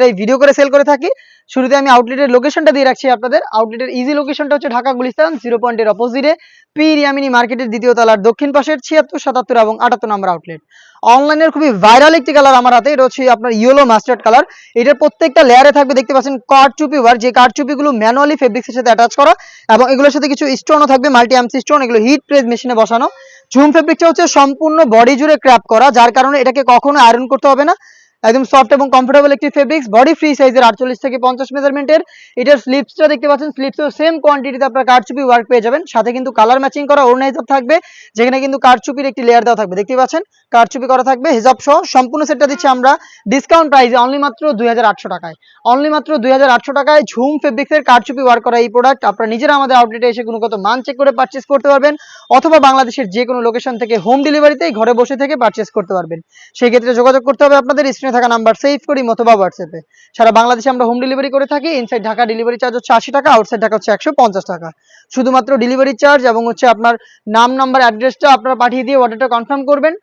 এই ভিডিও করে সেল করে থাকি। শুরুতে আমি আউটলেটের লোকেশনটা দিয়ে রাখছি আপনাদের। আউটলেটের ইজি লোকেশনটা হচ্ছে ঢাকা গুলিস্তান 0 পয়েন্টের অপোজিটে পি রিয়ামিনি মার্কেটের দ্বিতীয় তলার দক্ষিণ পাশের 76, 77 এবং 78 নম্বর আউটলেট। অনলাইনের খুবই ভাইরাল একটি কালার আমার হাতে, এটা হচ্ছে আপনার ইয়েলো মাস্টার্ড কালার। এটার প্রত্যেকটা লেয়ারে থাকবে দেখতে পাচ্ছেন কারচুপি ওয়ার্ক, যে কারচুপিগুলো ম্যানুয়ালি ফেব্রিক্সের সাথে অ্যাটাচ করা এবং এগুলোর সাথে কিছু স্টোনও থাকবে, মাল্টি এমসি স্টোন। এগুলো হিট প্রেস মেশিনে বসানো। ঝুম ফেব্রিকটা হচ্ছে সম্পূর্ণ বডি জুড়ে ক্র্যাপ করা, যার কারণে এটাকে কখনো আয়রন করতে হবে না। একদম সফট এবং কমফোর্টেবল একটি ফেব্রিক্স, বডি ফ্রি সাইজের 48 থেকে 50 মেজারমেন্টের। এটার স্লিপসটা দেখতে পাচ্ছেন, স্লিপসও সেম কোয়ান্টিটিতে আপনারা কারচুপি ওয়ার্ক পেয়ে যাবেন, সাথে কিন্তু কালার ম্যাচিং করা ওড়না হিজাব থাকবে, যেখানে কিন্তু কারচুপির একটি লেয়ার দেওয়া থাকবে, দেখতে পাচ্ছেন কারচুপি করা থাকবে হিজাব সহ। সম্পূর্ণ সেটটা দিচ্ছি আমরা ডিসকাউন্ট প্রাইসে অনলি মাত্র 2800 টাকায়। অনলি মাত্র 2800 টাকায় ঝুম ফেব্রিক্সের কারচুপি ওয়ার্ক করা এই প্রোডাক্ট আপনারা নিজেরা আমাদের আউটলেটে এসে গুণগত মান চেক করে পারচেস করতে পারবেন, অথবা বাংলাদেশের যে কোনো লোকেশন থেকে হোম ডেলিভারিতেই ঘরে বসে থেকে পারচেস করতে পারবেন। সেই ক্ষেত্রে যোগাযোগ করতে হবে আপনাদের স্ক্রিনে থাকা নাম্বার সেভ করি অথবা হোয়াটসঅ্যাপে। সারা বাংলাদেশে আমরা হোম ডেলিভারি করে থাকি। ইনসাইড ঢাকা ডেলিভারি চার্জ হচ্ছে 80 টাকা, আউটসাইড ঢাকা হচ্ছে 150 টাকা। শুধুমাত্র ডেলিভারি চার্জ এবং হচ্ছে আপনার নাম, নাম্বার, অ্যাড্রেসটা আপনারা পাঠিয়ে দিয়ে অর্ডারটা কনফার্ম করবেন।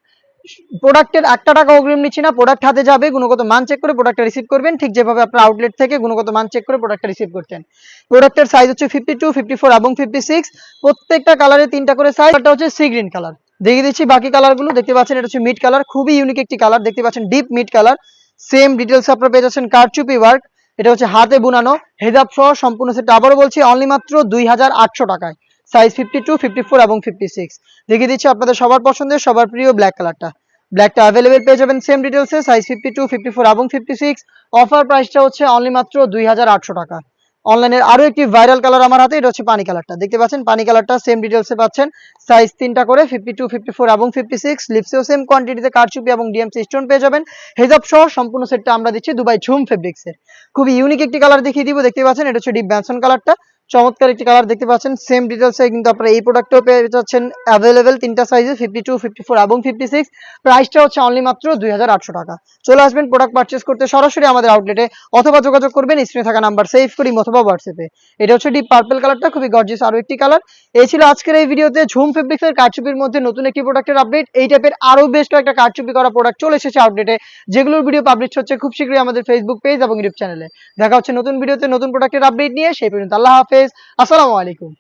প্রোডাক্টের 1 টাকা অগ্রিম নিচ্ছি না, প্রোডাক্ট হাতে যাবে, গুণগত মান চেক করে প্রোডাক্টটা রিসিভ করবেন, ঠিক যেভাবে আপনার আউটলেট থেকে গুণগত মান চেক করে প্রোডাক্টটা রিসিভ করতেন। প্রোডাক্টের সাইজ হচ্ছে 52, 54 এবং 56। প্রত্যেকটা কালারে 3টা করে সাইজ। এটা হচ্ছে সি গ্রিন কালার। দেখিয়ে দিচ্ছি বাকি কালারগুলো। দেখতে পাচ্ছেন এটা হচ্ছে মিড কালার, খুবই ইউনিক একটি কালার, দেখতে পাচ্ছেন deep mid colour. Same details আপনারা পেয়ে যাচ্ছেন কারচুপি ওয়ার্ক। এটা হচ্ছে হাতে বুনানো হেজাব সহ সম্পূর্ণ সেট। আবারও বলছি অনলি মাত্র 2800 টাকায়, সাইজ 52, 54 এবং 56। দেখিয়ে দিচ্ছি আপনাদের সবার পছন্দের সবার প্রিয় ব্ল্যাক কালারটা। ব্ল্যাকটা অ্যাভেলেবেল পেয়ে যাবেন সেম ডিটেলসে, সাইজ 52, 54 এবং 56। অফার প্রাইসটা হচ্ছে অনলি মাত্র 2800 টাকা। অনলাইনের আরো একটি ভাইরাল কালার আমার হাতে, এটা হচ্ছে পানি কালারটা। দেখতে পাচ্ছেন পানি কালারটা সেম ডিটেলসে পাচ্ছেন, সাইজ 3টা করে 52, 54 এবং 56। লিপসেও সেম কোয়ান্টিটিতে কারচুপি এবং ডিএমসি স্টোন পেয়ে যাবেন। হেজাব সহ সম্পূর্ণ সেটটা আমরা দিচ্ছি দুবাই ঝুম ফেব্রিক্সের। খুবই ইউনিক একটি কালার দেখিয়ে দিব। দেখতে পাচ্ছেন এটা হচ্ছে ডিপ ব্যানসন কালারটা, চমৎকার একটি কালার। দেখতে পাচ্ছেন সেম ডিটেলসে কিন্তু আপনারা এই প্রোডাক্টও পেয়ে যাচ্ছেন অ্যাভেলেবেল 3টা সাইজে 52, 54 এবং 56। প্রাইসটা হচ্ছে অনলি মাত্র 2800 টাকা। চলে আসবেন প্রোডাক্ট পারচেস করতে সরাসরি আমাদের আউটলেটে, অথবা যোগাযোগ করবেন স্ক্রিনে থাকা নাম্বার সেভ করি অথবা হোয়াটসঅ্যাপে। এটা হচ্ছে ডিপ পার্পল কালারটা, খুবই গর্জিয়াস আরো একটি কালার। এই ছিল আজকের এই ভিডিওতে ঝুম ফেব্রিক্সের কারচুপির মধ্যে নতুন একটি প্রোডাক্টের আপডেট। এই টাইপের আরো বেশ কয়েকটা কারচুপি করা প্রোডাক্ট চলে এসেছে আউটলেটে, যেগুলোর ভিডিও পাবলিশ হচ্ছে খুব শীঘ্রই আমাদের ফেসবুক পেজ এবং ইউটিউব চ্যানেলে। দেখা হচ্ছে নতুন ভিডিওতে নতুন প্রোডাক্টের আপডেট নিয়ে। সেই পর্যন্ত আল্লাহ হাফেজ, আসসালামু আলাইকুম।